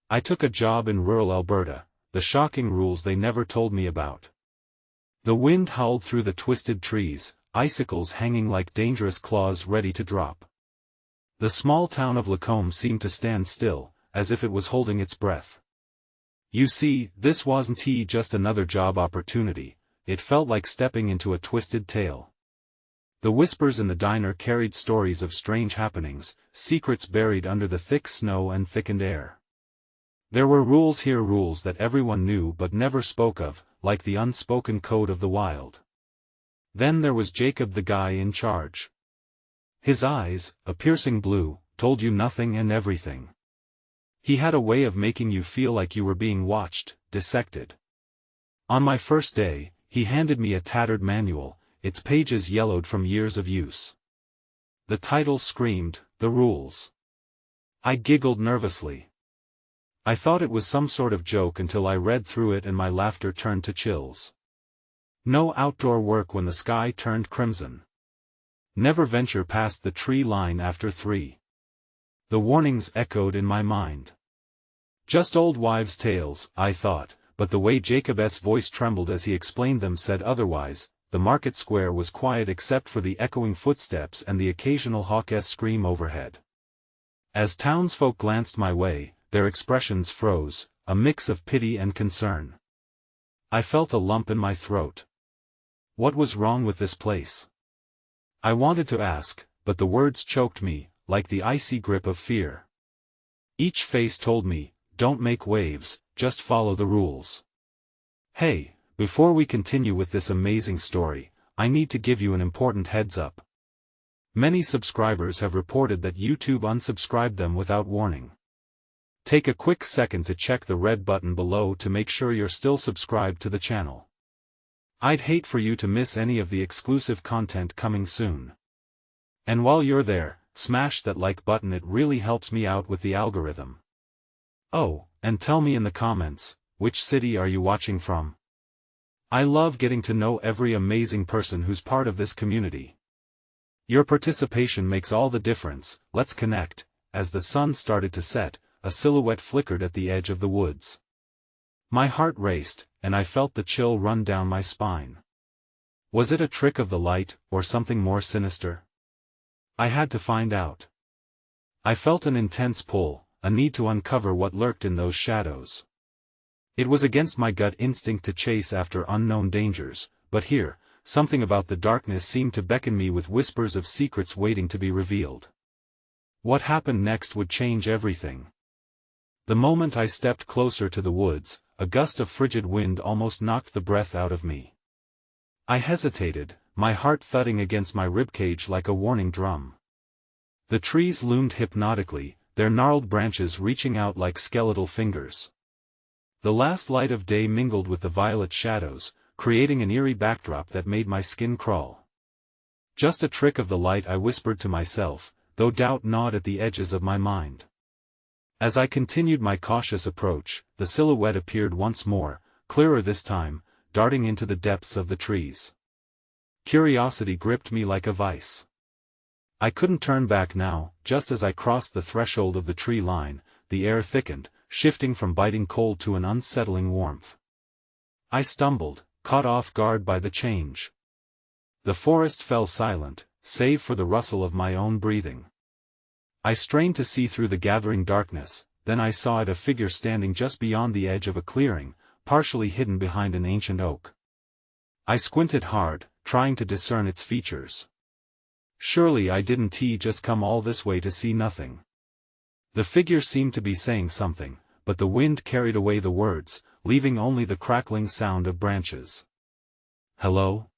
I took a job in rural Alberta, the shocking rules they never told me about. The wind howled through the twisted trees, icicles hanging like dangerous claws ready to drop. The small town of Lacombe seemed to stand still, as if it was holding its breath. You see, this wasn't just another job opportunity, it felt like stepping into a twisted tale. The whispers in the diner carried stories of strange happenings, secrets buried under the thick snow and thickened air. There were rules here, rules that everyone knew but never spoke of, like the unspoken code of the wild. Then there was Jacob, the guy in charge. His eyes, a piercing blue, told you nothing and everything. He had a way of making you feel like you were being watched, dissected. On my first day, he handed me a tattered manual, its pages yellowed from years of use. The title screamed, "The Rules." I giggled nervously. I thought it was some sort of joke until I read through it and my laughter turned to chills. No outdoor work when the sky turned crimson. Never venture past the tree line after 3. The warnings echoed in my mind. Just old wives' tales, I thought, but the way Jacob's voice trembled as he explained them said otherwise. The market square was quiet except for the echoing footsteps and the occasional hawk's scream overhead. As townsfolk glanced my way, their expressions froze, a mix of pity and concern. I felt a lump in my throat. What was wrong with this place? I wanted to ask, but the words choked me, like the icy grip of fear. Each face told me, don't make waves, just follow the rules. Hey, before we continue with this amazing story, I need to give you an important heads up. Many subscribers have reported that YouTube unsubscribed them without warning. Take a quick second to check the red button below to make sure you're still subscribed to the channel. I'd hate for you to miss any of the exclusive content coming soon. And while you're there, smash that like button, it really helps me out with the algorithm. Oh, and tell me in the comments, which city are you watching from? I love getting to know every amazing person who's part of this community. Your participation makes all the difference. Let's connect. As the sun started to set, a silhouette flickered at the edge of the woods. My heart raced, and I felt the chill run down my spine. Was it a trick of the light, or something more sinister? I had to find out. I felt an intense pull, a need to uncover what lurked in those shadows. It was against my gut instinct to chase after unknown dangers, but here, something about the darkness seemed to beckon me with whispers of secrets waiting to be revealed. What happened next would change everything. The moment I stepped closer to the woods, a gust of frigid wind almost knocked the breath out of me. I hesitated, my heart thudding against my ribcage like a warning drum. The trees loomed hypnotically, their gnarled branches reaching out like skeletal fingers. The last light of day mingled with the violet shadows, creating an eerie backdrop that made my skin crawl. Just a trick of the light, I whispered to myself, though doubt gnawed at the edges of my mind. As I continued my cautious approach, the silhouette appeared once more, clearer this time, darting into the depths of the trees. Curiosity gripped me like a vice. I couldn't turn back now. Just as I crossed the threshold of the tree line, the air thickened, shifting from biting cold to an unsettling warmth. I stumbled, caught off guard by the change. The forest fell silent, save for the rustle of my own breathing. I strained to see through the gathering darkness, then I saw it, a figure standing just beyond the edge of a clearing, partially hidden behind an ancient oak. I squinted hard, trying to discern its features. Surely I didn't just come all this way to see nothing. The figure seemed to be saying something, but the wind carried away the words, leaving only the crackling sound of branches. "Hello?"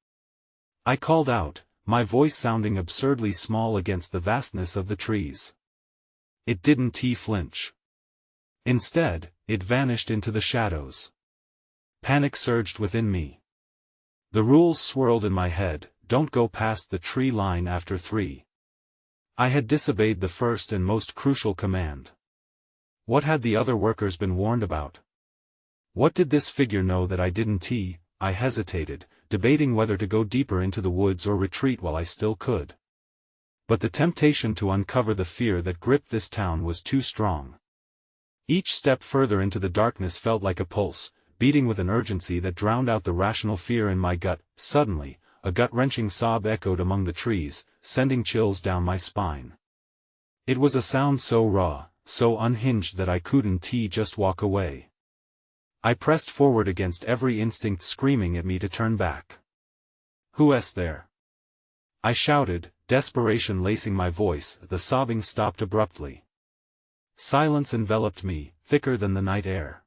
I called out, my voice sounding absurdly small against the vastness of the trees. It didn't flinch. Instead, it vanished into the shadows. Panic surged within me. The rules swirled in my head: don't go past the tree line after 3. I had disobeyed the first and most crucial command. What had the other workers been warned about? What did this figure know that I didn't? I hesitated, debating whether to go deeper into the woods or retreat while I still could. But the temptation to uncover the fear that gripped this town was too strong. Each step further into the darkness felt like a pulse, beating with an urgency that drowned out the rational fear in my gut. Suddenly, a gut-wrenching sob echoed among the trees, sending chills down my spine. It was a sound so raw, so unhinged that I couldn't just walk away. I pressed forward against every instinct screaming at me to turn back. "Who's there?" I shouted, desperation lacing my voice. The sobbing stopped abruptly. Silence enveloped me, thicker than the night air.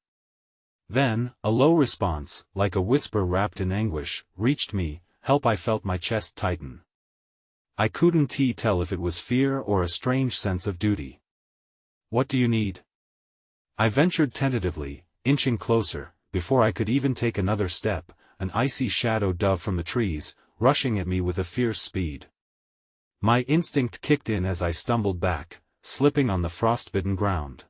Then, a low response, like a whisper wrapped in anguish, reached me. "Help!" I felt my chest tighten. I couldn't tell if it was fear or a strange sense of duty. "What do you need?" I ventured tentatively, inching closer. Before I could even take another step, an icy shadow dove from the trees, rushing at me with a fierce speed. My instinct kicked in as I stumbled back, slipping on the frostbitten ground.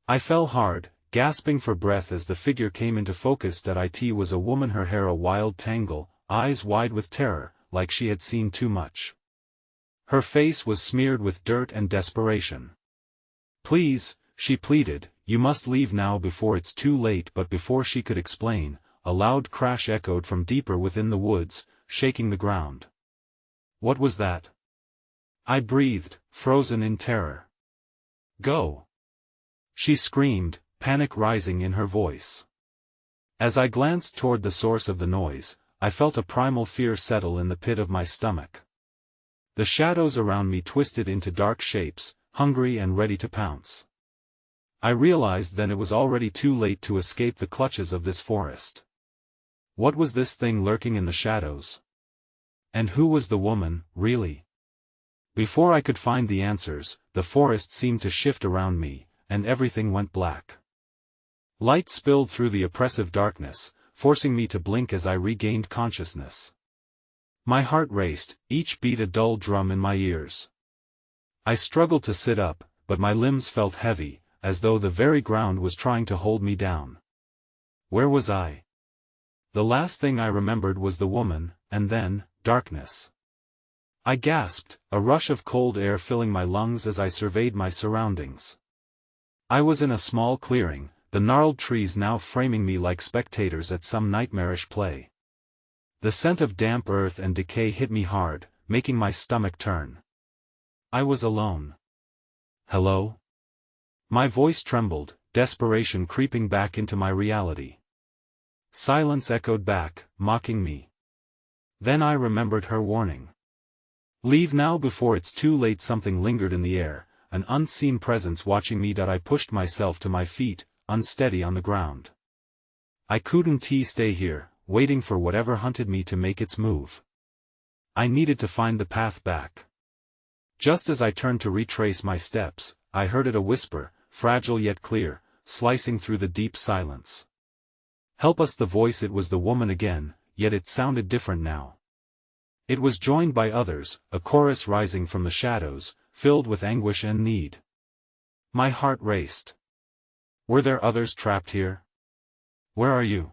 I fell hard, gasping for breath as the figure came into focus. It was a woman, her hair a wild tangle, eyes wide with terror, like she had seen too much. Her face was smeared with dirt and desperation. "Please," she pleaded, "you must leave now before it's too late." But before she could explain, a loud crash echoed from deeper within the woods, shaking the ground. "What was that?" I breathed, frozen in terror. "Go!" she screamed, panic rising in her voice. As I glanced toward the source of the noise, I felt a primal fear settle in the pit of my stomach. The shadows around me twisted into dark shapes, hungry and ready to pounce. I realized then it was already too late to escape the clutches of this forest. What was this thing lurking in the shadows? And who was the woman, really? Before I could find the answers, the forest seemed to shift around me, and everything went black. Light spilled through the oppressive darkness, forcing me to blink as I regained consciousness. My heart raced, each beat a dull drum in my ears. I struggled to sit up, but my limbs felt heavy, as though the very ground was trying to hold me down. Where was I? The last thing I remembered was the woman, and then, darkness. I gasped, a rush of cold air filling my lungs as I surveyed my surroundings. I was in a small clearing, the gnarled trees now framing me like spectators at some nightmarish play. The scent of damp earth and decay hit me hard, making my stomach turn. I was alone. "Hello?" My voice trembled, desperation creeping back into my reality. Silence echoed back, mocking me. Then I remembered her warning. "Leave now before it's too late." Something lingered in the air, an unseen presence watching me. I pushed myself to my feet, unsteady on the ground. I couldn't stay here, waiting for whatever hunted me to make its move. I needed to find the path back. Just as I turned to retrace my steps, I heard it, a whisper, fragile yet clear, slicing through the deep silence. "Help us!" The voice, it was the woman again, yet it sounded different now. It was joined by others, a chorus rising from the shadows, filled with anguish and need. My heart raced. Were there others trapped here? "Where are you?"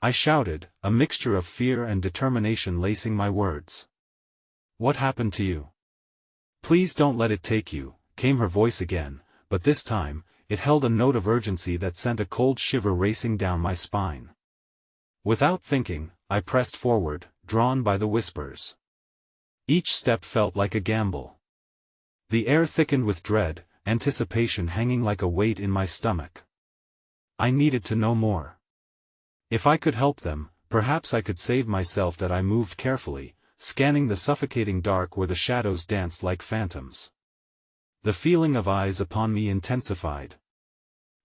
I shouted, a mixture of fear and determination lacing my words. "What happened to you?" "Please don't let it take you," came her voice again, but this time, it held a note of urgency that sent a cold shiver racing down my spine. Without thinking, I pressed forward, drawn by the whispers. Each step felt like a gamble. The air thickened with dread, anticipation hanging like a weight in my stomach. I needed to know more. If I could help them, perhaps I could save myself. I moved carefully, scanning the suffocating dark where the shadows danced like phantoms. The feeling of eyes upon me intensified.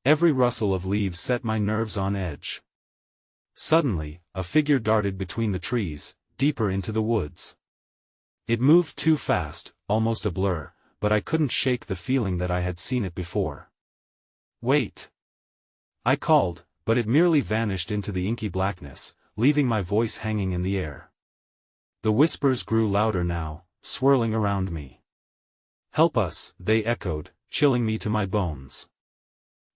Every rustle of leaves set my nerves on edge. Suddenly, a figure darted between the trees, deeper into the woods. It moved too fast, almost a blur, but I couldn't shake the feeling that I had seen it before. "Wait!" I called, but it merely vanished into the inky blackness, leaving my voice hanging in the air. The whispers grew louder now, swirling around me. "Help us!" they echoed, chilling me to my bones.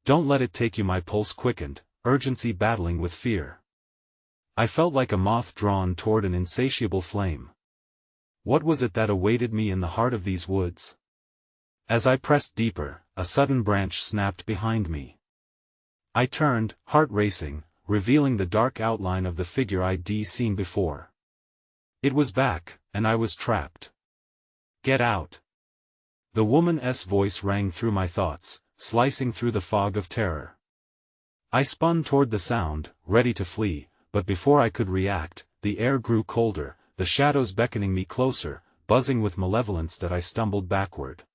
"Don't let it take you." My pulse quickened, urgency battling with fear. I felt like a moth drawn toward an insatiable flame. What was it that awaited me in the heart of these woods? As I pressed deeper, a sudden branch snapped behind me. I turned, heart racing, revealing the dark outline of the figure I'd seen before. It was back, and I was trapped. "Get out!" The woman's voice rang through my thoughts, slicing through the fog of terror. I spun toward the sound, ready to flee, but before I could react, the air grew colder, the shadows beckoning me closer, buzzing with malevolence that I stumbled backward.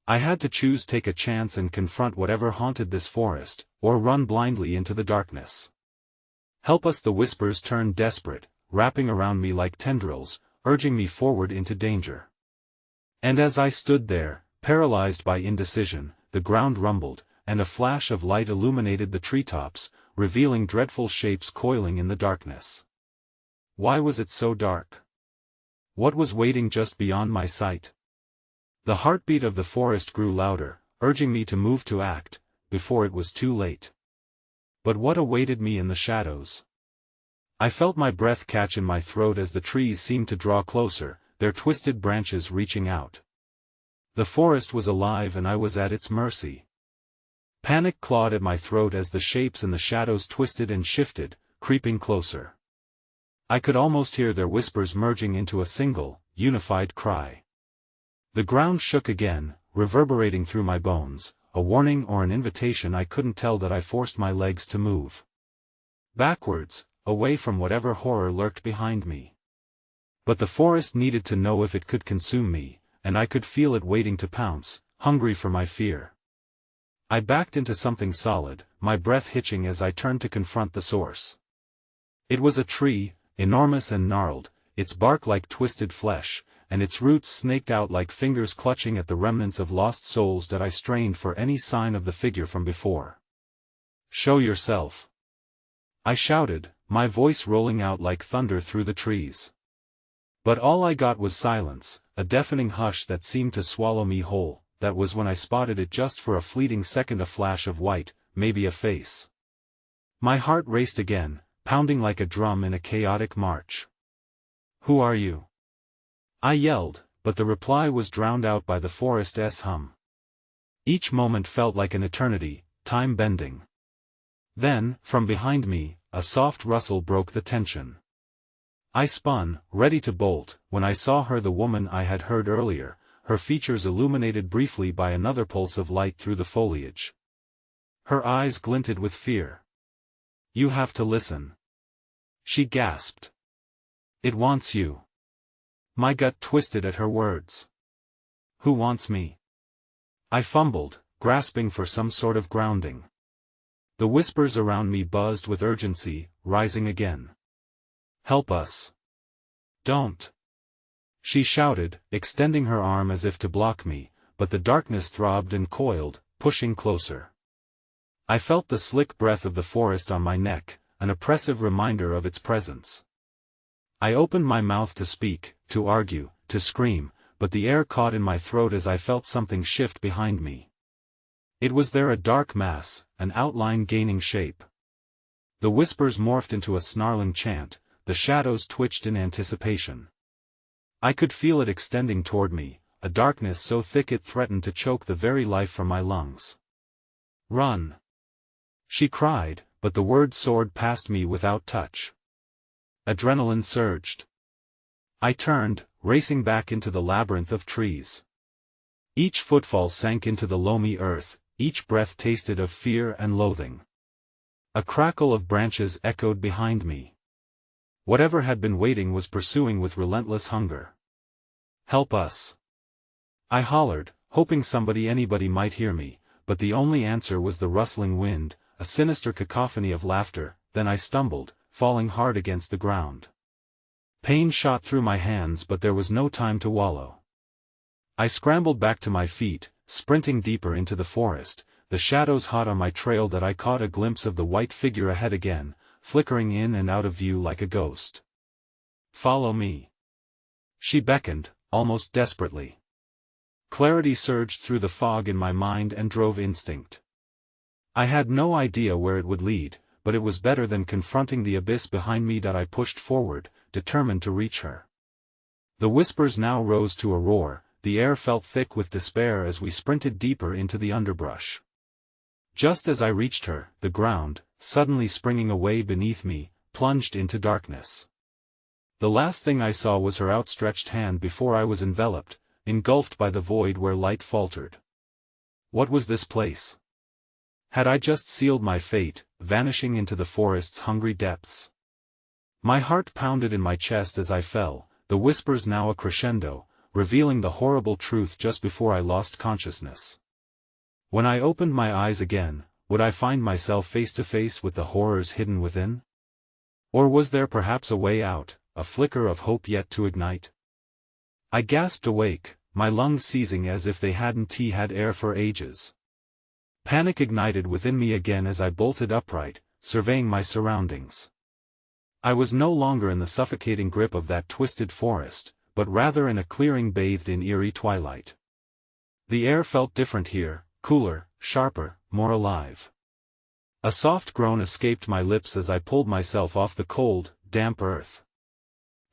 I had to choose: take a chance and confront whatever haunted this forest, or run blindly into the darkness. "Help us!" the whispers turned desperate, wrapping around me like tendrils, urging me forward into danger. And as I stood there, paralyzed by indecision, the ground rumbled, and a flash of light illuminated the treetops, revealing dreadful shapes coiling in the darkness. Why was it so dark? What was waiting just beyond my sight? The heartbeat of the forest grew louder, urging me to move, to act, before it was too late. But what awaited me in the shadows? I felt my breath catch in my throat as the trees seemed to draw closer, their twisted branches reaching out. The forest was alive and I was at its mercy. Panic clawed at my throat as the shapes in the shadows twisted and shifted, creeping closer. I could almost hear their whispers merging into a single, unified cry. The ground shook again, reverberating through my bones, a warning or an invitation I couldn't tell. That I forced my legs to move backwards, away from whatever horror lurked behind me. But the forest needed to know if it could consume me, and I could feel it waiting to pounce, hungry for my fear. I backed into something solid, my breath hitching as I turned to confront the source. It was a tree, enormous and gnarled, its bark like twisted flesh, and its roots snaked out like fingers clutching at the remnants of lost souls. That I strained for any sign of the figure from before. "Show yourself!" I shouted, my voice rolling out like thunder through the trees. But all I got was silence, a deafening hush that seemed to swallow me whole. That was when I spotted it, just for a fleeting second, a flash of white, maybe a face. My heart raced again, pounding like a drum in a chaotic march. "Who are you?" I yelled, but the reply was drowned out by the forest's hum. Each moment felt like an eternity, time bending. Then, from behind me, a soft rustle broke the tension. I spun, ready to bolt, when I saw her, the woman I had heard earlier, her features illuminated briefly by another pulse of light through the foliage. Her eyes glinted with fear. "You have to listen," she gasped. "It wants you." My gut twisted at her words. "Who wants me?" I fumbled, grasping for some sort of grounding. The whispers around me buzzed with urgency, rising again. "Help us." "Don't!" she shouted, extending her arm as if to block me, but the darkness throbbed and coiled, pushing closer. I felt the slick breath of the forest on my neck, an oppressive reminder of its presence. I opened my mouth to speak, to argue, to scream, but the air caught in my throat as I felt something shift behind me. It was there, a dark mass, an outline gaining shape. The whispers morphed into a snarling chant, the shadows twitched in anticipation. I could feel it extending toward me, a darkness so thick it threatened to choke the very life from my lungs. "Run!" she cried, but the word soared past me without touch. Adrenaline surged. I turned, racing back into the labyrinth of trees. Each footfall sank into the loamy earth, each breath tasted of fear and loathing. A crackle of branches echoed behind me. Whatever had been waiting was pursuing with relentless hunger. "Help us!" I hollered, hoping anybody might hear me, but the only answer was the rustling wind, a sinister cacophony of laughter. Then I stumbled, falling hard against the ground. Pain shot through my hands, but there was no time to wallow. I scrambled back to my feet, sprinting deeper into the forest, the shadows hot on my trail. That I caught a glimpse of the white figure ahead again, flickering in and out of view like a ghost. "Follow me," she beckoned, almost desperately. Clarity surged through the fog in my mind and drove instinct. I had no idea where it would lead, but it was better than confronting the abyss behind me. That I pushed forward, determined to reach her. The whispers now rose to a roar, the air felt thick with despair as we sprinted deeper into the underbrush. Just as I reached her, the ground, suddenly springing away beneath me, plunged into darkness. The last thing I saw was her outstretched hand before I was enveloped, engulfed by the void where light faltered. What was this place? Had I just sealed my fate, vanishing into the forest's hungry depths? My heart pounded in my chest as I fell, the whispers now a crescendo, revealing the horrible truth just before I lost consciousness. When I opened my eyes again, would I find myself face to face with the horrors hidden within? Or was there perhaps a way out, a flicker of hope yet to ignite? I gasped awake, my lungs seizing as if they hadn't had air for ages. Panic ignited within me again as I bolted upright, surveying my surroundings. I was no longer in the suffocating grip of that twisted forest, but rather in a clearing bathed in eerie twilight. The air felt different here, cooler, sharper, more alive. A soft groan escaped my lips as I pulled myself off the cold, damp earth.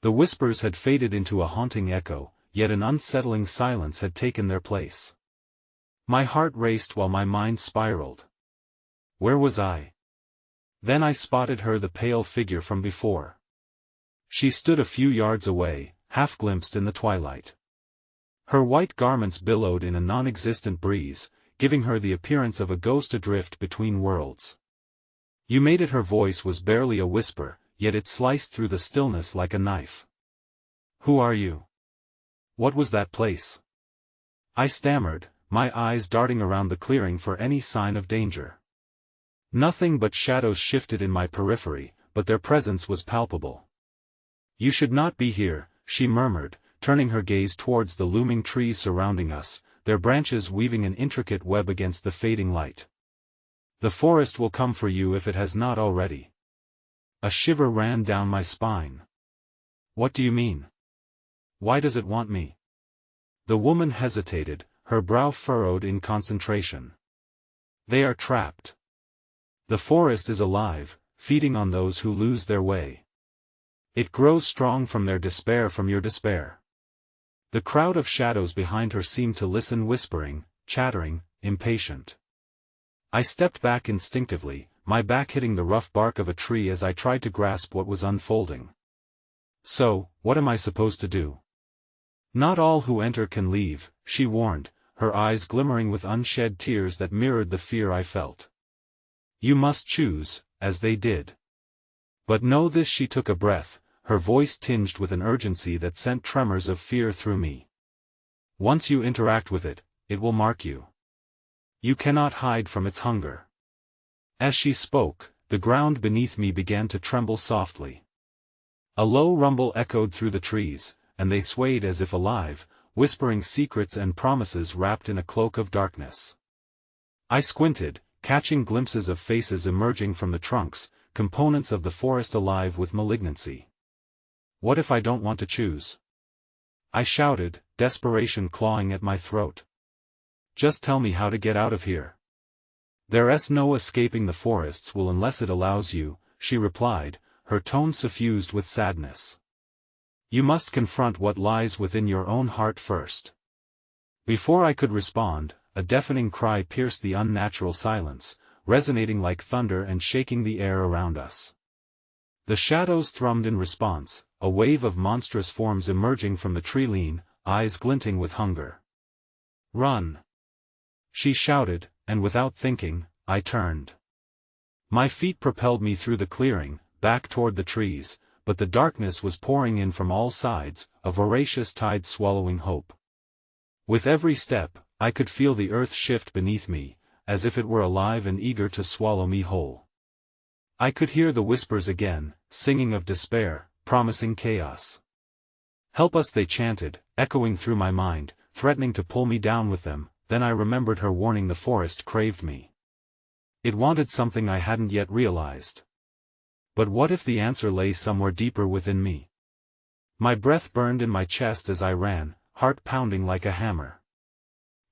The whispers had faded into a haunting echo, yet an unsettling silence had taken their place. My heart raced while my mind spiraled. Where was I? Then I spotted her, the pale figure from before. She stood a few yards away, half glimpsed in the twilight. Her white garments billowed in a non-existent breeze, giving her the appearance of a ghost adrift between worlds. You made it. Her voice was barely a whisper, yet it sliced through the stillness like a knife. Who are you? What was that place? I stammered, my eyes darting around the clearing for any sign of danger. Nothing but shadows shifted in my periphery, but their presence was palpable. You should not be here, she murmured, turning her gaze towards the looming trees surrounding us, their branches weaving an intricate web against the fading light. The forest will come for you if it has not already. A shiver ran down my spine. What do you mean? Why does it want me? The woman hesitated, her brow furrowed in concentration. They are trapped. The forest is alive, feeding on those who lose their way. It grows strong from their despair, from your despair. The crowd of shadows behind her seemed to listen, whispering, chattering, impatient. I stepped back instinctively, my back hitting the rough bark of a tree as I tried to grasp what was unfolding. So, what am I supposed to do? Not all who enter can leave, she warned, her eyes glimmering with unshed tears that mirrored the fear I felt. You must choose, as they did. But know this, she took a breath, her voice tinged with an urgency that sent tremors of fear through me. Once you interact with it, it will mark you. You cannot hide from its hunger. As she spoke, the ground beneath me began to tremble softly. A low rumble echoed through the trees, and they swayed as if alive, whispering secrets and promises wrapped in a cloak of darkness. I squinted, catching glimpses of faces emerging from the trunks, components of the forest alive with malignancy. What if I don't want to choose? I shouted, desperation clawing at my throat. Just tell me how to get out of here. There's no escaping the forests will unless it allows you, she replied, her tone suffused with sadness. You must confront what lies within your own heart first. Before I could respond, a deafening cry pierced the unnatural silence, resonating like thunder and shaking the air around us. The shadows thrummed in response, a wave of monstrous forms emerging from the tree-lean, eyes glinting with hunger. Run! She shouted, and without thinking, I turned. My feet propelled me through the clearing, back toward the trees, but the darkness was pouring in from all sides, a voracious tide swallowing hope. With every step, I could feel the earth shift beneath me, as if it were alive and eager to swallow me whole. I could hear the whispers again, singing of despair, promising chaos. Help us, they chanted, echoing through my mind, threatening to pull me down with them. Then I remembered her warning. The forest craved me. It wanted something I hadn't yet realized. But what if the answer lay somewhere deeper within me? My breath burned in my chest as I ran, heart pounding like a hammer.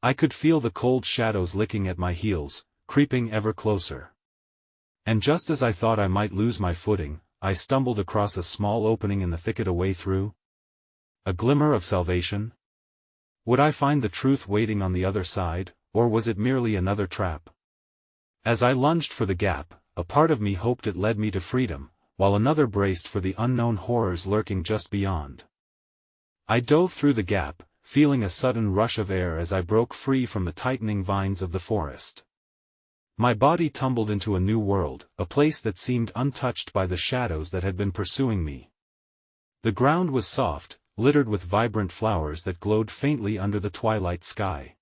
I could feel the cold shadows licking at my heels, creeping ever closer. And just as I thought I might lose my footing, I stumbled across a small opening in the thicket. A way through? A glimmer of salvation? Would I find the truth waiting on the other side, or was it merely another trap? As I lunged for the gap, a part of me hoped it led me to freedom, while another braced for the unknown horrors lurking just beyond. I dove through the gap, feeling a sudden rush of air as I broke free from the tightening vines of the forest. My body tumbled into a new world, a place that seemed untouched by the shadows that had been pursuing me. The ground was soft, littered with vibrant flowers that glowed faintly under the twilight sky.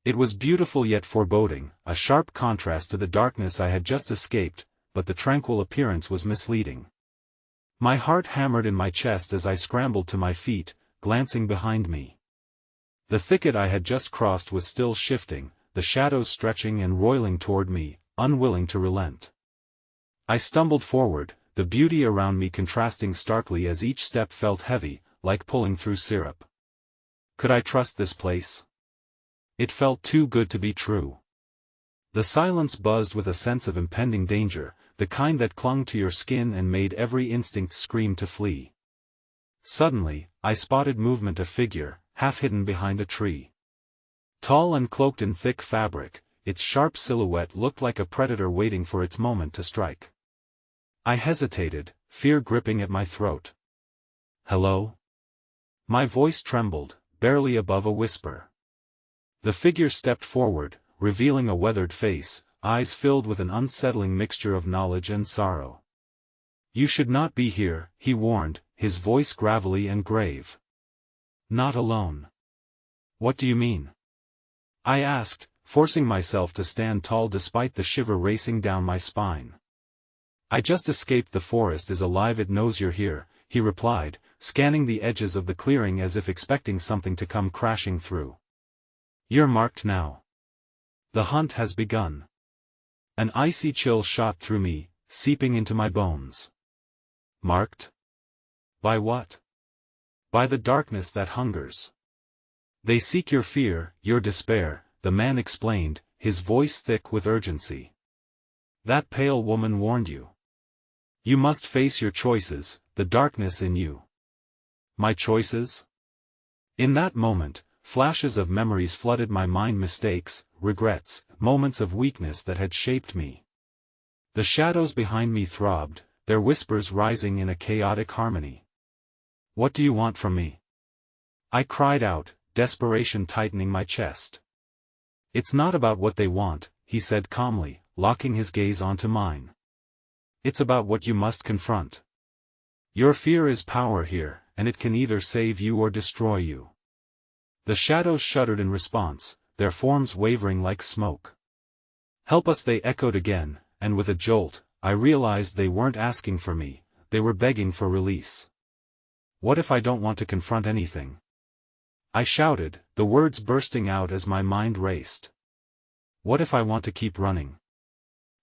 It was beautiful yet foreboding, a sharp contrast to the darkness I had just escaped, but the tranquil appearance was misleading. My heart hammered in my chest as I scrambled to my feet, glancing behind me. The thicket I had just crossed was still shifting, the shadows stretching and roiling toward me, unwilling to relent. I stumbled forward, the beauty around me contrasting starkly as each step felt heavy, like pulling through syrup. Could I trust this place? It felt too good to be true. The silence buzzed with a sense of impending danger, the kind that clung to your skin and made every instinct scream to flee. Suddenly, I spotted movement, a figure, half hidden behind a tree. Tall and cloaked in thick fabric, its sharp silhouette looked like a predator waiting for its moment to strike. I hesitated, fear gripping at my throat. "Hello?" My voice trembled, barely above a whisper. The figure stepped forward, revealing a weathered face, eyes filled with an unsettling mixture of knowledge and sorrow. "You should not be here," he warned, his voice gravelly and grave. "Not alone." "What do you mean?" I asked, forcing myself to stand tall despite the shiver racing down my spine. "I just escaped. The forest is alive, it knows you're here," he replied, scanning the edges of the clearing as if expecting something to come crashing through. "You're marked now. The hunt has begun." An icy chill shot through me, seeping into my bones. Marked? By what? By the darkness that hungers. "They seek your fear, your despair," the man explained, his voice thick with urgency. "That pale woman warned you. You must face your choices, the darkness in you." My choices? In that moment, flashes of memories flooded my mind, mistakes, regrets, moments of weakness that had shaped me. The shadows behind me throbbed, their whispers rising in a chaotic harmony. "What do you want from me?" I cried out, desperation tightening my chest. "It's not about what they want," he said calmly, locking his gaze onto mine. "It's about what you must confront. Your fear is power here, and it can either save you or destroy you." The shadows shuddered in response, their forms wavering like smoke. "Help us," they echoed again, and with a jolt, I realized they weren't asking for me, they were begging for release. "What if I don't want to confront anything?" I shouted, the words bursting out as my mind raced. "What if I want to keep running?"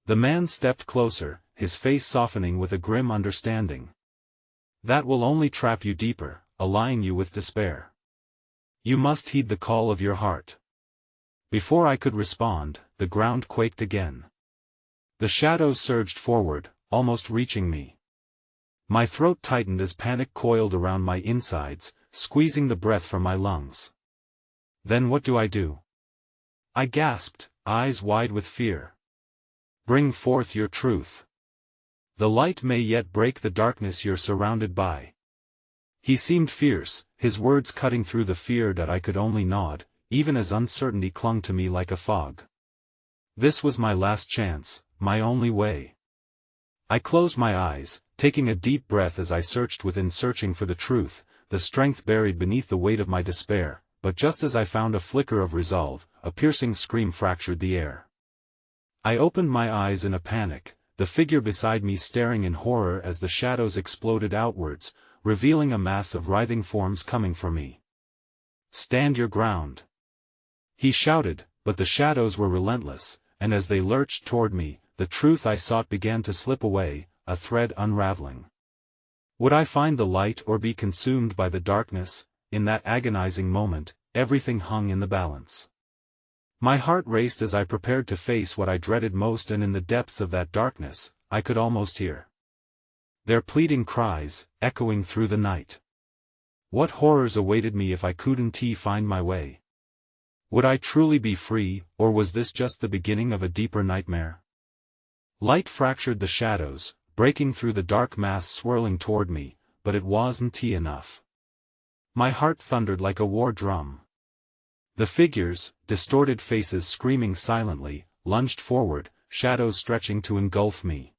The man stepped closer, his face softening with a grim understanding. "That will only trap you deeper, allying you with despair. You must heed the call of your heart." Before I could respond, the ground quaked again. The shadows surged forward, almost reaching me. My throat tightened as panic coiled around my insides, squeezing the breath from my lungs. "Then what do I do?" I gasped, eyes wide with fear. "Bring forth your truth. The light may yet break the darkness you're surrounded by." He seemed fierce, his words cutting through the fear that I could only nod, even as uncertainty clung to me like a fog. This was my last chance, my only way. I closed my eyes, taking a deep breath as I searched within, searching for the truth, the strength buried beneath the weight of my despair, but just as I found a flicker of resolve, a piercing scream fractured the air. I opened my eyes in a panic, the figure beside me staring in horror as the shadows exploded outwards, revealing a mass of writhing forms coming for me. "Stand your ground!" he shouted, but the shadows were relentless, and as they lurched toward me, the truth I sought began to slip away, a thread unraveling. Would I find the light or be consumed by the darkness? In that agonizing moment, everything hung in the balance. My heart raced as I prepared to face what I dreaded most, and in the depths of that darkness, I could almost hear their pleading cries, echoing through the night. What horrors awaited me if I couldn't find my way? Would I truly be free, or was this just the beginning of a deeper nightmare? Light fractured the shadows, breaking through the dark mass swirling toward me, but it wasn't enough. My heart thundered like a war drum. The figures, distorted faces screaming silently, lunged forward, shadows stretching to engulf me.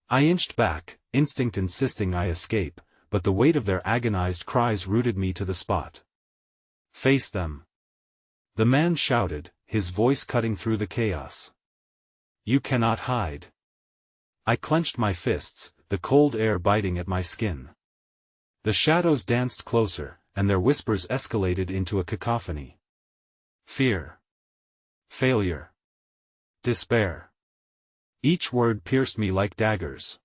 I inched back, instinct insisting I escape, but the weight of their agonized cries rooted me to the spot. Face them. The man shouted, his voice cutting through the chaos. You cannot hide. I clenched my fists, the cold air biting at my skin. The shadows danced closer, and their whispers escalated into a cacophony. Fear. Failure. Despair. Each word pierced me like daggers.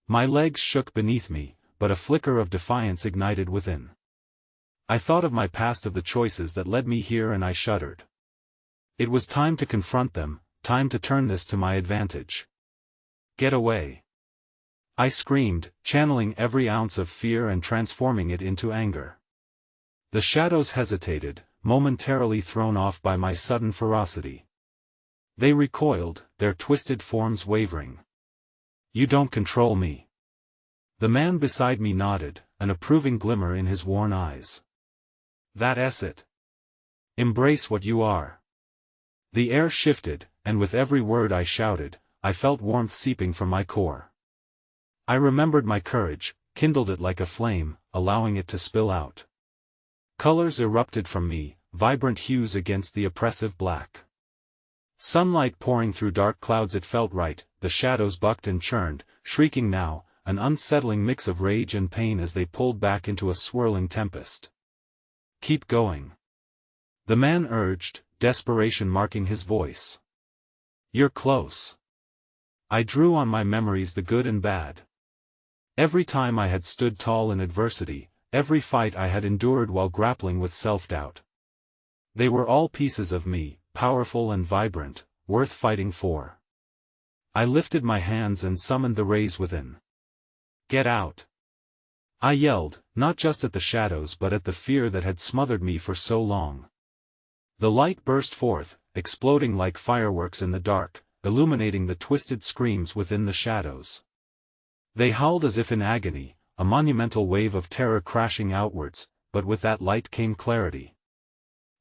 My legs shook beneath me, but a flicker of defiance ignited within. I thought of my past, of the choices that led me here, and I shuddered. It was time to confront them, time to turn this to my advantage. Get away. I screamed, channeling every ounce of fear and transforming it into anger. The shadows hesitated, momentarily thrown off by my sudden ferocity. They recoiled, their twisted forms wavering. You don't control me. The man beside me nodded, an approving glimmer in his worn eyes. That's it. Embrace what you are. The air shifted, and with every word I shouted, I felt warmth seeping from my core. I remembered my courage, kindled it like a flame, allowing it to spill out. Colors erupted from me, vibrant hues against the oppressive black. Sunlight pouring through dark clouds, it felt right. The shadows bucked and churned, shrieking now, an unsettling mix of rage and pain as they pulled back into a swirling tempest. Keep going. The man urged, desperation marking his voice. You're close. I drew on my memories, the good and bad. Every time I had stood tall in adversity, every fight I had endured while grappling with self-doubt. They were all pieces of me, powerful and vibrant, worth fighting for. I lifted my hands and summoned the rays within. Get out. I yelled, not just at the shadows but at the fear that had smothered me for so long. The light burst forth, exploding like fireworks in the dark, illuminating the twisted screams within the shadows. They howled as if in agony, a monumental wave of terror crashing outwards, but with that light came clarity.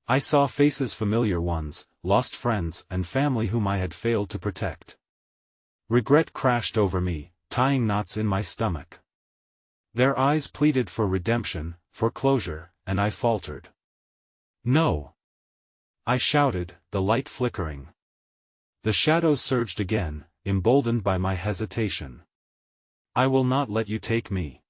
I saw faces, familiar ones, lost friends and family whom I had failed to protect. Regret crashed over me, tying knots in my stomach. Their eyes pleaded for redemption, for closure, and I faltered. No! I shouted, the light flickering. The shadows surged again, emboldened by my hesitation. I will not let you take me.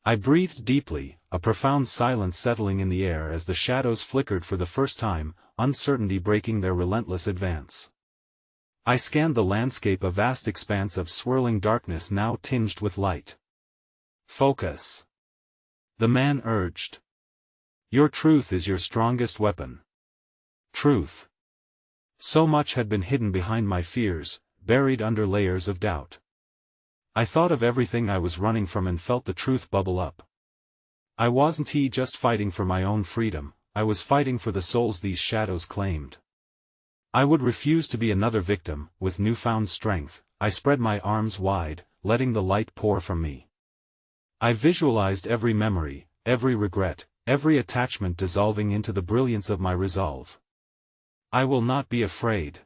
I breathed deeply, a profound silence settling in the air as the shadows flickered for the first time, uncertainty breaking their relentless advance. I scanned the landscape, a vast expanse of swirling darkness now tinged with light. Focus. The man urged. Your truth is your strongest weapon. Truth. So much had been hidden behind my fears, buried under layers of doubt. I thought of everything I was running from and felt the truth bubble up. I wasn't just fighting for my own freedom, I was fighting for the souls these shadows claimed. I would refuse to be another victim. With newfound strength, I spread my arms wide, letting the light pour from me. I visualized every memory, every regret, every attachment dissolving into the brilliance of my resolve. I will not be afraid.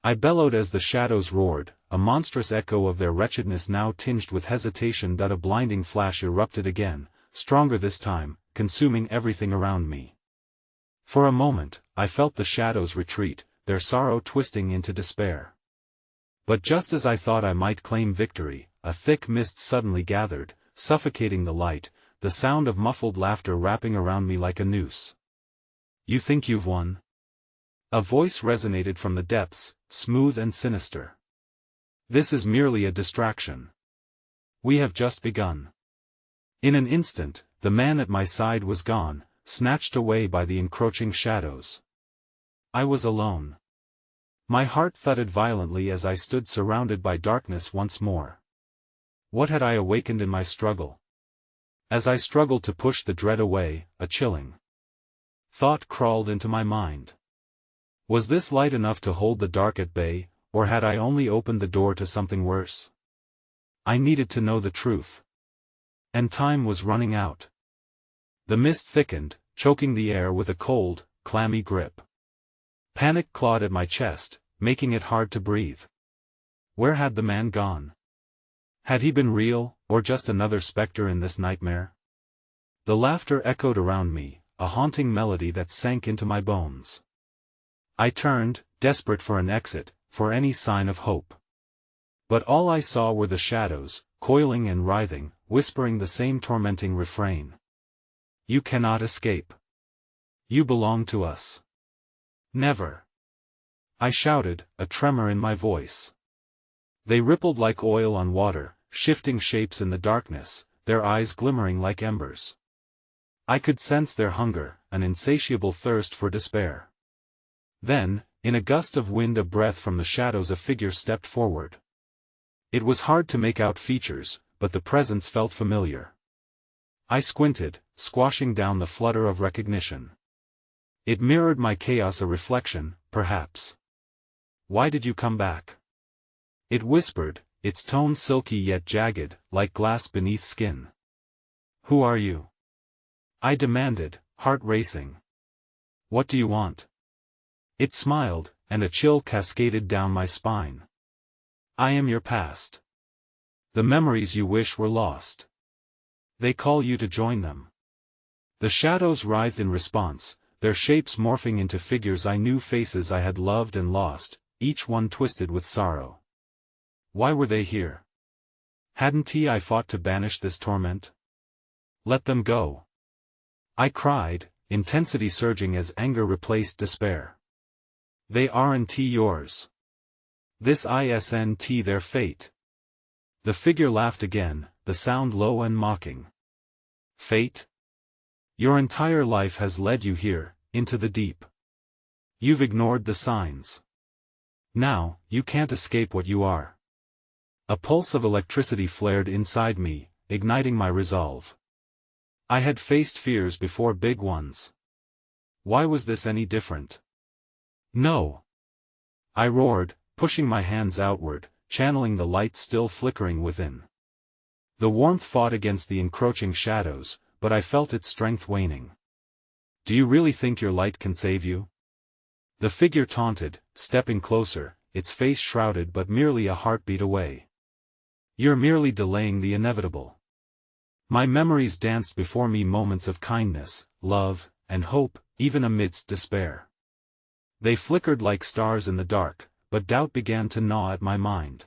I bellowed as the shadows roared, a monstrous echo of their wretchedness now tinged with hesitation. A blinding flash erupted again, stronger this time, consuming everything around me. For a moment, I felt the shadows retreat, their sorrow twisting into despair. But just as I thought I might claim victory, a thick mist suddenly gathered, suffocating the light, the sound of muffled laughter wrapping around me like a noose. You think you've won? A voice resonated from the depths, smooth and sinister. This is merely a distraction. We have just begun. In an instant, the man at my side was gone, snatched away by the encroaching shadows. I was alone. My heart thudded violently as I stood surrounded by darkness once more. What had I awakened in my struggle? As I struggled to push the dread away, a chilling thought crawled into my mind. Was this light enough to hold the dark at bay, or had I only opened the door to something worse? I needed to know the truth. And time was running out. The mist thickened, choking the air with a cold, clammy grip. Panic clawed at my chest, making it hard to breathe. Where had the man gone? Had he been real, or just another specter in this nightmare? The laughter echoed around me, a haunting melody that sank into my bones. I turned, desperate for an exit, for any sign of hope. But all I saw were the shadows, coiling and writhing, whispering the same tormenting refrain. You cannot escape. You belong to us. Never. I shouted, a tremor in my voice. They rippled like oil on water, shifting shapes in the darkness, their eyes glimmering like embers. I could sense their hunger, an insatiable thirst for despair. Then, in a gust of wind, a breath from the shadows, a figure stepped forward. It was hard to make out features, but the presence felt familiar. I squinted, squashing down the flutter of recognition. It mirrored my chaos, a reflection, perhaps. Why did you come back? It whispered, its tone silky yet jagged, like glass beneath skin. Who are you? I demanded, heart racing. What do you want? It smiled, and a chill cascaded down my spine. I am your past. The memories you wish were lost. They call you to join them. The shadows writhed in response, their shapes morphing into figures I knew, faces I had loved and lost, each one twisted with sorrow. Why were they here? Hadn't I fought to banish this torment? Let them go. I cried, intensity surging as anger replaced despair. They aren't yours. This isn't their fate. The figure laughed again, the sound low and mocking. Fate? Your entire life has led you here, into the deep. You've ignored the signs. Now, you can't escape what you are. A pulse of electricity flared inside me, igniting my resolve. I had faced fears before, big ones. Why was this any different? No. I roared, pushing my hands outward, channeling the light still flickering within. The warmth fought against the encroaching shadows, but I felt its strength waning. Do you really think your light can save you? The figure taunted, stepping closer, its face shrouded but merely a heartbeat away. You're merely delaying the inevitable. My memories danced before me, moments of kindness, love, and hope, even amidst despair. They flickered like stars in the dark, but doubt began to gnaw at my mind.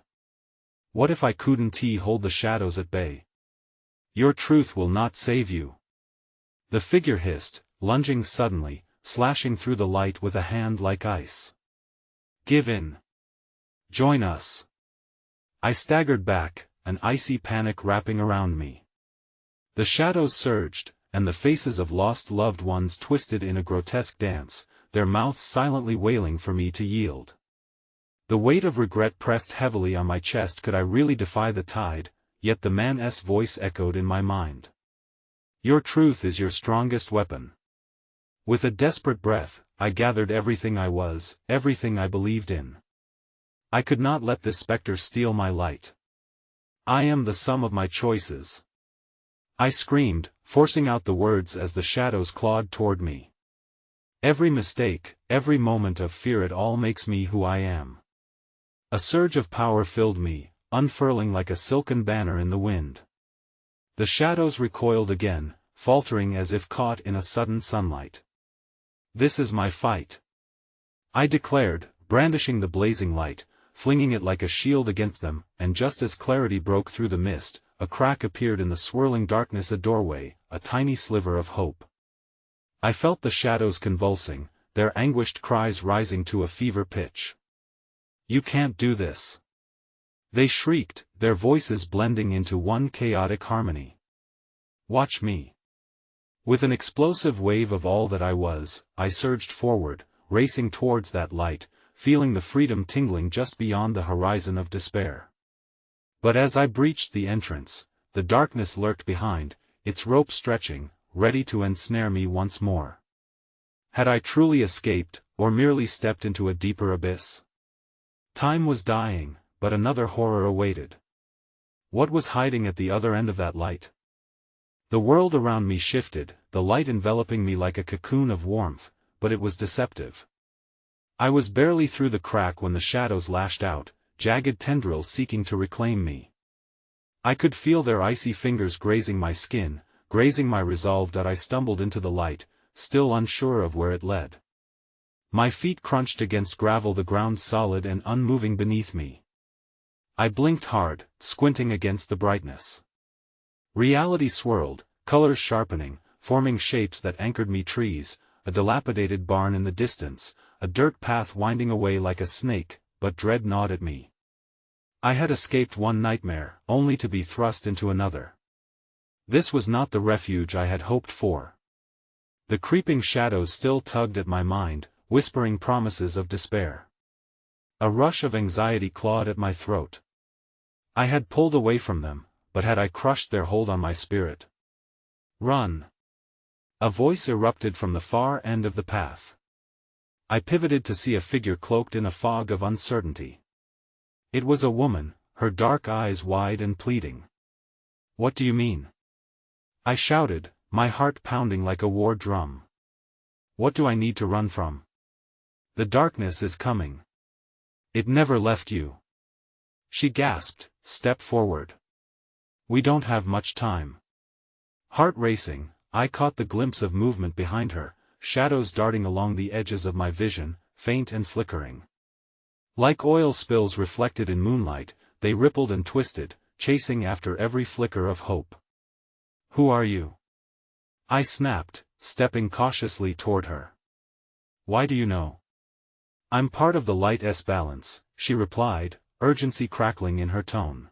What if I couldn't hold the shadows at bay? Your truth will not save you. The figure hissed, lunging suddenly, slashing through the light with a hand like ice. Give in. Join us. I staggered back, an icy panic wrapping around me. The shadows surged, and the faces of lost loved ones twisted in a grotesque dance, their mouths silently wailing for me to yield. The weight of regret pressed heavily on my chest. Could I really defy the tide? Yet the man's voice echoed in my mind. Your truth is your strongest weapon. With a desperate breath, I gathered everything I was, everything I believed in. I could not let this specter steal my light. I am the sum of my choices. I screamed, forcing out the words as the shadows clawed toward me. Every mistake, every moment of fear, it all makes me who I am. A surge of power filled me, unfurling like a silken banner in the wind. The shadows recoiled again, faltering as if caught in a sudden sunlight. This is my fight, I declared, brandishing the blazing light, flinging it like a shield against them, and just as clarity broke through the mist, a crack appeared in the swirling darkness, a doorway, a tiny sliver of hope. I felt the shadows convulsing, their anguished cries rising to a fever pitch. You can't do this. They shrieked, their voices blending into one chaotic harmony. Watch me. With an explosive wave of all that I was, I surged forward, racing towards that light, feeling the freedom tingling just beyond the horizon of despair. But as I breached the entrance, the darkness lurked behind, its rope stretching, ready to ensnare me once more. Had I truly escaped, or merely stepped into a deeper abyss? Time was dying, but another horror awaited. What was hiding at the other end of that light? The world around me shifted, the light enveloping me like a cocoon of warmth, but it was deceptive. I was barely through the crack when the shadows lashed out, jagged tendrils seeking to reclaim me. I could feel their icy fingers grazing my skin, grazing my resolve that I stumbled into the light, still unsure of where it led. My feet crunched against gravel, the ground solid and unmoving beneath me. I blinked hard, squinting against the brightness. Reality swirled, colors sharpening, forming shapes that anchored me: trees, a dilapidated barn in the distance, a dirt path winding away like a snake, but dread gnawed at me. I had escaped one nightmare, only to be thrust into another. This was not the refuge I had hoped for. The creeping shadows still tugged at my mind, whispering promises of despair. A rush of anxiety clawed at my throat. I had pulled away from them, but had I crushed their hold on my spirit? Run! A voice erupted from the far end of the path. I pivoted to see a figure cloaked in a fog of uncertainty. It was a woman, her dark eyes wide and pleading. "What do you mean?" I shouted, my heart pounding like a war drum. "What do I need to run from? The darkness is coming. It never left you." She gasped, "Step forward. We don't have much time." Heart racing, I caught the glimpse of movement behind her, shadows darting along the edges of my vision, faint and flickering. Like oil spills reflected in moonlight, they rippled and twisted, chasing after every flicker of hope. "Who are you?" I snapped, stepping cautiously toward her. "Why do you know?" "I'm part of the light's balance," she replied, urgency crackling in her tone.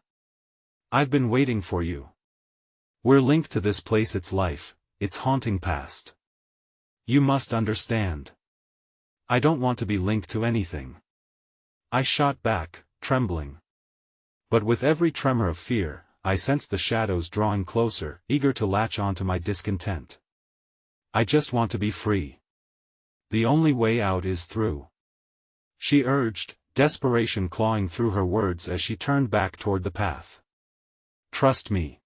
"I've been waiting for you. We're linked to this place, its life, its haunting past. You must understand. I don't want to be linked to anything." I shot back, trembling. But with every tremor of fear, I sensed the shadows drawing closer, eager to latch onto my discontent. "I just want to be free. The only way out is through," she urged, desperation clawing through her words as she turned back toward the path. "Trust me.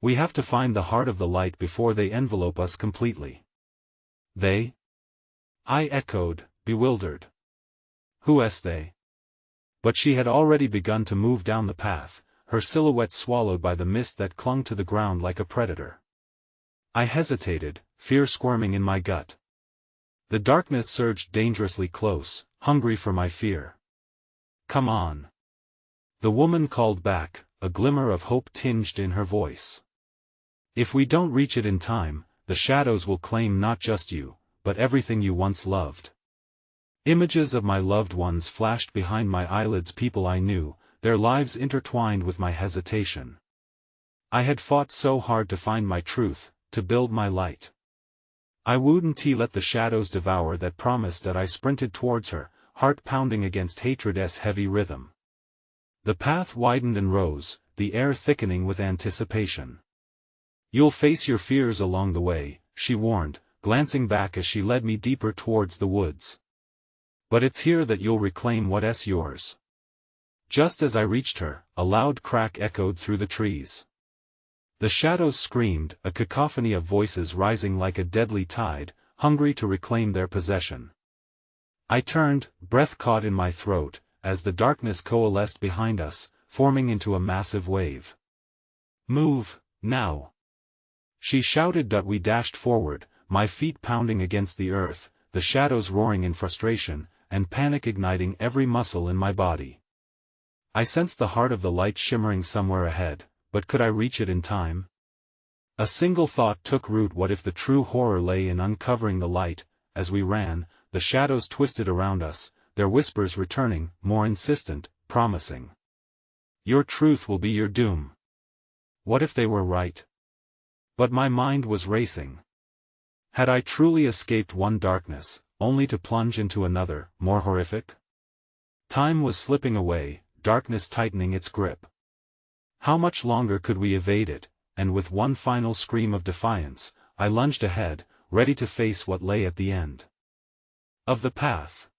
We have to find the heart of the light before they envelope us completely." "They?" I echoed, bewildered. "Who's they?" But she had already begun to move down the path, her silhouette swallowed by the mist that clung to the ground like a predator. I hesitated, fear squirming in my gut. The darkness surged dangerously close, hungry for my fear. "Come on," the woman called back, a glimmer of hope tinged in her voice. "If we don't reach it in time, the shadows will claim not just you, but everything you once loved." Images of my loved ones flashed behind my eyelids, people I knew, their lives intertwined with my hesitation. I had fought so hard to find my truth, to build my light. I wouldn't let the shadows devour that promise. That I sprinted towards her, heart pounding against hatred's heavy rhythm. The path widened and rose, the air thickening with anticipation. "You'll face your fears along the way," she warned, glancing back as she led me deeper towards the woods. "But it's here that you'll reclaim what's yours." Just as I reached her, a loud crack echoed through the trees. The shadows screamed, a cacophony of voices rising like a deadly tide, hungry to reclaim their possession. I turned, breath caught in my throat, as the darkness coalesced behind us, forming into a massive wave. "Move, now!" she shouted. We dashed forward, my feet pounding against the earth, the shadows roaring in frustration, and panic igniting every muscle in my body. I sensed the heart of the light shimmering somewhere ahead, but could I reach it in time? A single thought took root: what if the true horror lay in uncovering the light? As we ran, the shadows twisted around us, their whispers returning, more insistent, promising. "Your truth will be your doom." What if they were right? But my mind was racing. Had I truly escaped one darkness, only to plunge into another, more horrific? Time was slipping away, darkness tightening its grip. How much longer could we evade it, and with one final scream of defiance, I lunged ahead, ready to face what lay at the end of the path.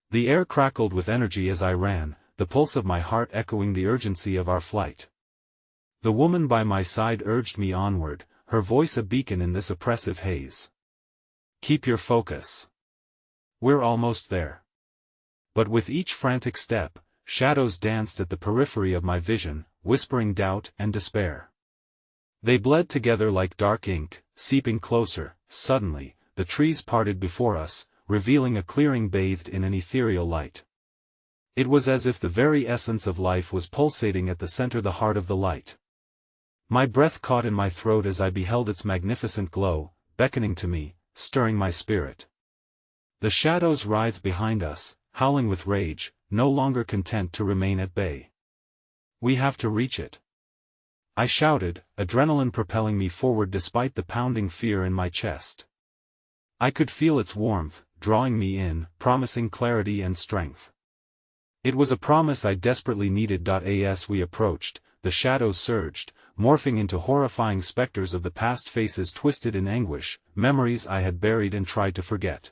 The air crackled with energy as I ran, the pulse of my heart echoing the urgency of our flight. The woman by my side urged me onward, her voice a beacon in this oppressive haze. "Keep your focus. We're almost there." But with each frantic step, shadows danced at the periphery of my vision, whispering doubt and despair. They bled together like dark ink, seeping closer. Suddenly, the trees parted before us, revealing a clearing bathed in an ethereal light. It was as if the very essence of life was pulsating at the center, the heart of the light. My breath caught in my throat as I beheld its magnificent glow, beckoning to me, stirring my spirit. The shadows writhed behind us, howling with rage, no longer content to remain at bay. "We have to reach it," I shouted, adrenaline propelling me forward despite the pounding fear in my chest. I could feel its warmth, drawing me in, promising clarity and strength. It was a promise I desperately needed. As we approached, the shadows surged, morphing into horrifying specters of the past, faces twisted in anguish, memories I had buried and tried to forget.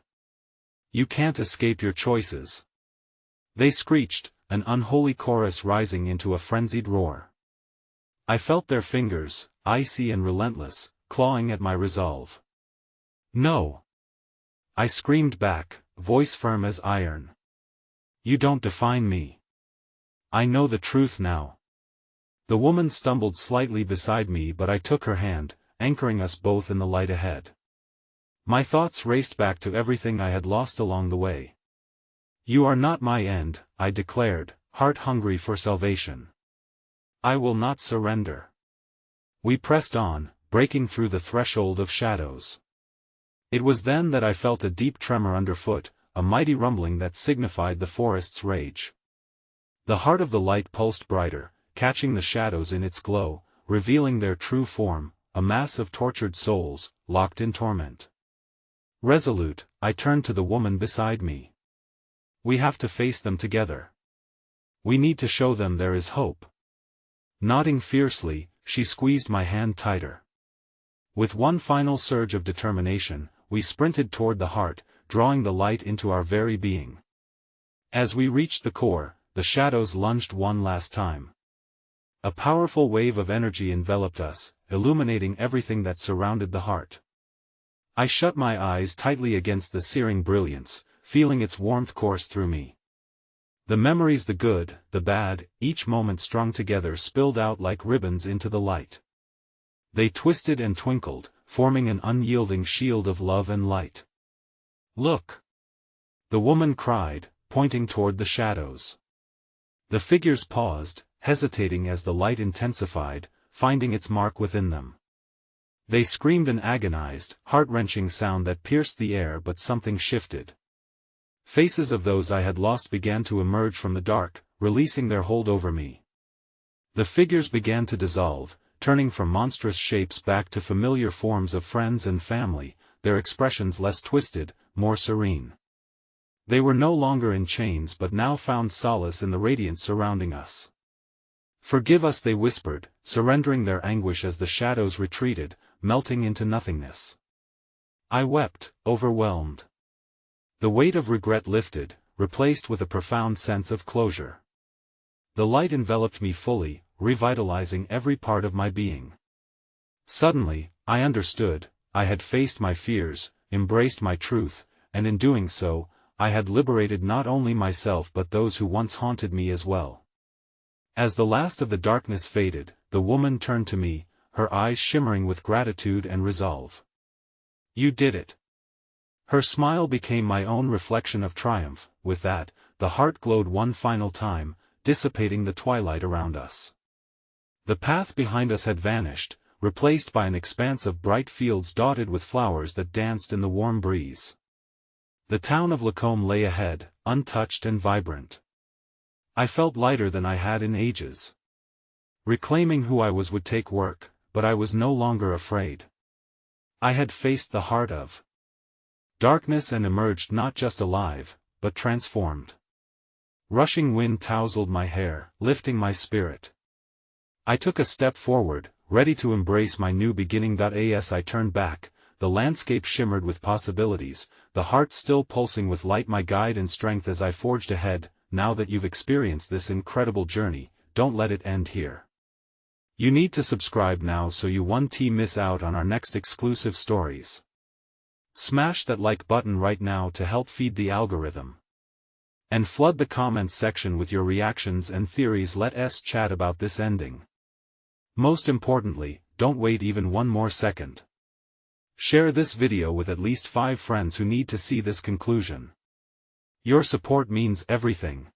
"You can't escape your choices," they screeched, an unholy chorus rising into a frenzied roar. I felt their fingers, icy and relentless, clawing at my resolve. "No!" I screamed back, voice firm as iron. "You don't define me. I know the truth now." The woman stumbled slightly beside me, but I took her hand, anchoring us both in the light ahead. My thoughts raced back to everything I had lost along the way. "You are not my end," I declared, heart hungry for salvation. "I will not surrender." We pressed on, breaking through the threshold of shadows. It was then that I felt a deep tremor underfoot, a mighty rumbling that signified the forest's rage. The heart of the light pulsed brighter, catching the shadows in its glow, revealing their true form, a mass of tortured souls, locked in torment. Resolute, I turned to the woman beside me. "We have to face them together. We need to show them there is hope." Nodding fiercely, she squeezed my hand tighter. With one final surge of determination, we sprinted toward the heart, drawing the light into our very being. As we reached the core, the shadows lunged one last time. A powerful wave of energy enveloped us, illuminating everything that surrounded the heart. I shut my eyes tightly against the searing brilliance, feeling its warmth course through me. The memories, the good, the bad, each moment strung together, spilled out like ribbons into the light. They twisted and twinkled, forming an unyielding shield of love and light. "Look!" the woman cried, pointing toward the shadows. The figures paused, hesitating as the light intensified, finding its mark within them. They screamed an agonized, heart-wrenching sound that pierced the air, but something shifted. Faces of those I had lost began to emerge from the dark, releasing their hold over me. The figures began to dissolve, turning from monstrous shapes back to familiar forms of friends and family, their expressions less twisted, more serene. They were no longer in chains but now found solace in the radiance surrounding us. "Forgive us," they whispered, surrendering their anguish as the shadows retreated, melting into nothingness. I wept, overwhelmed. The weight of regret lifted, replaced with a profound sense of closure. The light enveloped me fully, revitalizing every part of my being. Suddenly, I understood. I had faced my fears, embraced my truth, and in doing so, I had liberated not only myself but those who once haunted me as well. As the last of the darkness faded, the woman turned to me, her eyes shimmering with gratitude and resolve. "You did it." Her smile became my own reflection of triumph. With that, the heart glowed one final time, dissipating the twilight around us. The path behind us had vanished, replaced by an expanse of bright fields dotted with flowers that danced in the warm breeze. The town of Lacombe lay ahead, untouched and vibrant. I felt lighter than I had in ages. Reclaiming who I was would take work, but I was no longer afraid. I had faced the heart of darkness and emerged not just alive, but transformed. Rushing wind tousled my hair, lifting my spirit. I took a step forward, ready to embrace my new beginning. As I turned back, the landscape shimmered with possibilities, the heart still pulsing with light, my guide and strength as I forged ahead. Now that you've experienced this incredible journey, don't let it end here. You need to subscribe now so you won't miss out on our next exclusive stories. Smash that like button right now to help feed the algorithm. And flood the comments section with your reactions and theories. Let's chat about this ending. Most importantly, don't wait even one more second. Share this video with at least 5 friends who need to see this conclusion. Your support means everything.